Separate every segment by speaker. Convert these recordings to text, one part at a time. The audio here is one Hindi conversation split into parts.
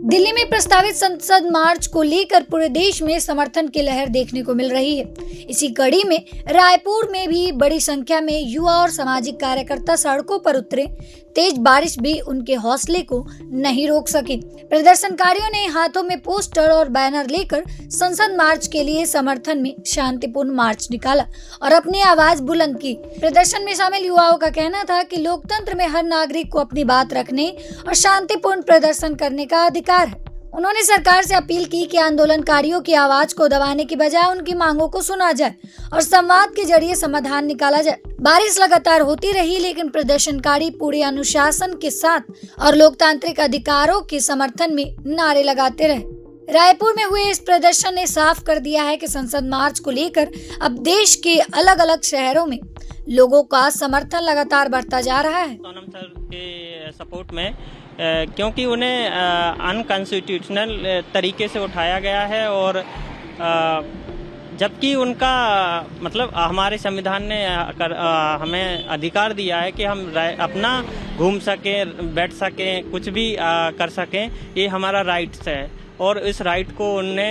Speaker 1: दिल्ली में प्रस्तावित संसद मार्च को लेकर पूरे देश में समर्थन की लहर देखने को मिल रही है। इसी कड़ी में रायपुर में भी बड़ी संख्या में युवा और सामाजिक कार्यकर्ता सड़कों पर उतरे। तेज बारिश भी उनके हौसले को नहीं रोक सकी। प्रदर्शनकारियों ने हाथों में पोस्टर और बैनर लेकर संसद मार्च के लिए समर्थन में शांतिपूर्ण मार्च निकाला और अपनी आवाज बुलंद की। प्रदर्शन में शामिल युवाओं का कहना था कि लोकतंत्र में हर नागरिक को अपनी बात रखने और शांतिपूर्ण प्रदर्शन करने का अधिकार है। उन्होंने सरकार से अपील की कि आंदोलनकारियों की आवाज को दबाने की बजाय उनकी मांगों को सुना जाए और संवाद के जरिए समाधान निकाला जाए। बारिश लगातार होती रही, लेकिन प्रदर्शनकारी पूरे अनुशासन के साथ और लोकतांत्रिक अधिकारों के समर्थन में नारे लगाते रहे। रायपुर में हुए इस प्रदर्शन ने साफ कर दिया है कि संसद मार्च को लेकर अब देश के अलग अलग शहरों में लोगों का समर्थन लगातार बढ़ता जा रहा है।
Speaker 2: सोनम सर के सपोर्ट में क्योंकि उन्हें अनकॉन्स्टिट्यूशनल तरीके से उठाया गया है और जबकि उनका मतलब हमारे संविधान ने हमें अधिकार दिया है कि हम अपना घूम सकें, बैठ सकें, कुछ भी कर सकें, ये हमारा राइट्स है। और इस राइट को उनने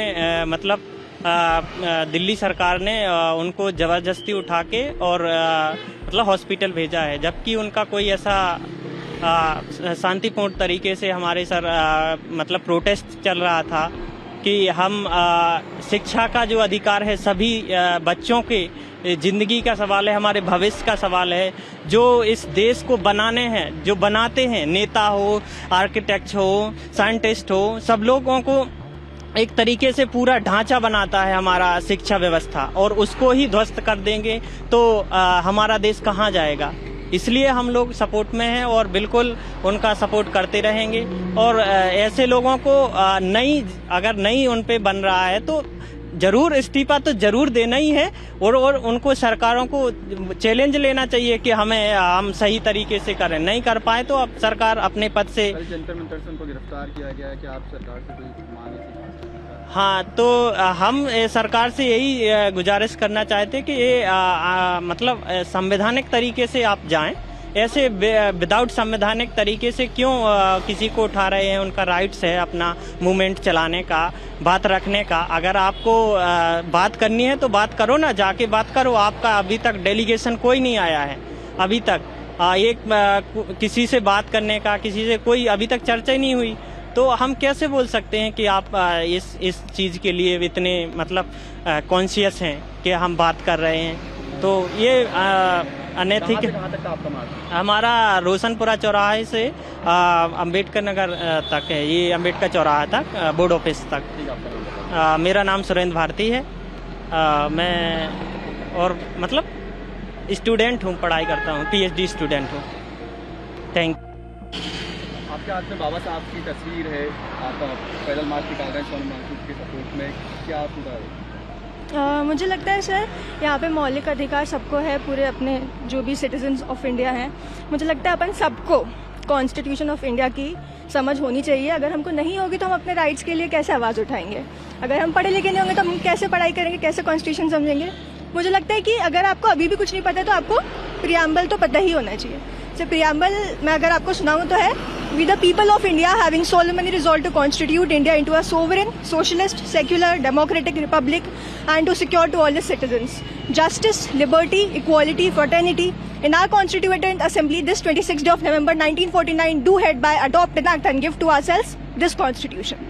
Speaker 2: दिल्ली सरकार ने उनको ज़बरदस्ती उठा के और मतलब हॉस्पिटल भेजा है, जबकि उनका कोई ऐसा शांतिपूर्ण तरीके से हमारे सर मतलब प्रोटेस्ट चल रहा था कि हम शिक्षा का जो अधिकार है सभी बच्चों के जिंदगी का सवाल है, हमारे भविष्य का सवाल है। जो इस देश को बनाने हैं, जो बनाते हैं, नेता हो, आर्किटेक्ट हो, साइंटिस्ट हो, सब लोगों को एक तरीके से पूरा ढांचा बनाता है हमारा शिक्षा व्यवस्था, और उसको ही ध्वस्त कर देंगे तो हमारा देश कहाँ जाएगा। इसलिए हम लोग सपोर्ट में हैं और बिल्कुल उनका सपोर्ट करते रहेंगे। और ऐसे लोगों को अगर नहीं उन पे बन रहा है तो जरूर इस्तीफा तो जरूर देना ही है और उनको सरकारों को चैलेंज लेना चाहिए कि हम सही तरीके से करें। नहीं कर पाए तो अब सरकार अपने पद से
Speaker 3: जंतर मंतर को गिरफ्तार किया गया है कि आप सरकार से कोई मांग ऐसी।
Speaker 2: हाँ, तो हम सरकार से यही गुजारिश करना चाहते कि ये मतलब संवैधानिक तरीके से आप जाएं। ऐसे विदाउट संवैधानिक तरीके से क्यों किसी को उठा रहे हैं? उनका राइट्स है अपना मूवमेंट चलाने का, बात रखने का। अगर आपको बात करनी है तो बात करो ना, जाके बात करो। आपका अभी तक डेलीगेशन कोई नहीं आया है, अभी तक किसी से बात करने का, किसी से कोई अभी तक चर्चा ही नहीं हुई। तो हम कैसे बोल सकते हैं कि आप इस चीज़ के लिए इतने मतलब कॉन्शियस हैं कि हम बात कर रहे हैं? तो ये अनैतिक।
Speaker 3: कहाँ तक आपका मार्ग?
Speaker 2: हमारा रोशनपुरा चौराहे से अंबेडकर नगर तक है, ये अंबेडकर चौराहा तक, बोर्ड ऑफिस तक। मेरा नाम सुरेंद्र भारती है। मैं और मतलब स्टूडेंट हूँ, पढ़ाई करता हूँ, PhD स्टूडेंट हूँ। Thank you.
Speaker 3: आपके हाथ में बाबा साहब की तस्वीर है, आप पैदल मार्च निकाल रहे हैं सोनम वांगचुक के सपोर्ट में, क्या आप बताएं?
Speaker 4: मुझे लगता है सर, यहाँ पे मौलिक अधिकार सबको है, पूरे अपने जो भी सिटीजन्स ऑफ इंडिया हैं। मुझे लगता है अपन सबको कॉन्स्टिट्यूशन ऑफ इंडिया की समझ होनी चाहिए। अगर हमको नहीं होगी तो हम अपने राइट्स के लिए कैसे आवाज़ उठाएंगे? अगर हम पढ़े लिखे नहीं होंगे तो हम कैसे पढ़ाई करेंगे, कैसे कॉन्स्टिट्यूशन समझेंगे? मुझे लगता है कि अगर आपको अभी भी कुछ नहीं पता है तो आपको प्रियम्बल तो पता ही होना चाहिए। जैसे प्रियम्बल मैं अगर आपको सुनाऊँ तो है, We the people of India having solemnly resolved to constitute India into a sovereign, socialist, secular, democratic republic and to secure to all its citizens justice, liberty, equality, fraternity. In our constituent assembly this 26th day of November 1949 do hereby adopt, enact and give to ourselves this constitution.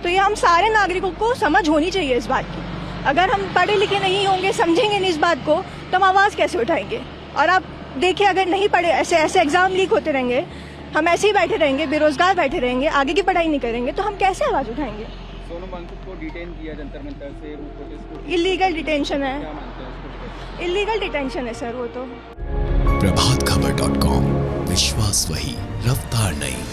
Speaker 4: तो ये हम सारे नागरिकों को समझ होनी चाहिए इस बात की। अगर हम पढ़े लिखे नहीं होंगे, समझेंगे नहीं इस बात को, तो हम आवाज़ कैसे उठाएंगे? और आप देखिए, अगर नहीं पढ़े, ऐसे एग्जाम लीक होते रहेंगे, हम ऐसे ही बैठे रहेंगे, बेरोजगार बैठे रहेंगे, आगे की पढ़ाई नहीं करेंगे, तो हम कैसे आवाज उठाएंगे?
Speaker 3: सोनम वांगचुक को डिटेन किया जंतर मंतर से, वो प्रोटेस्ट
Speaker 4: इलीगल डिटेंशन है।
Speaker 3: क्या मानते हैं?
Speaker 4: इलीगल डिटेंशन है सर वो तो।
Speaker 5: प्रभातखबर.com, विश्वास वही, रफ्तार नहीं।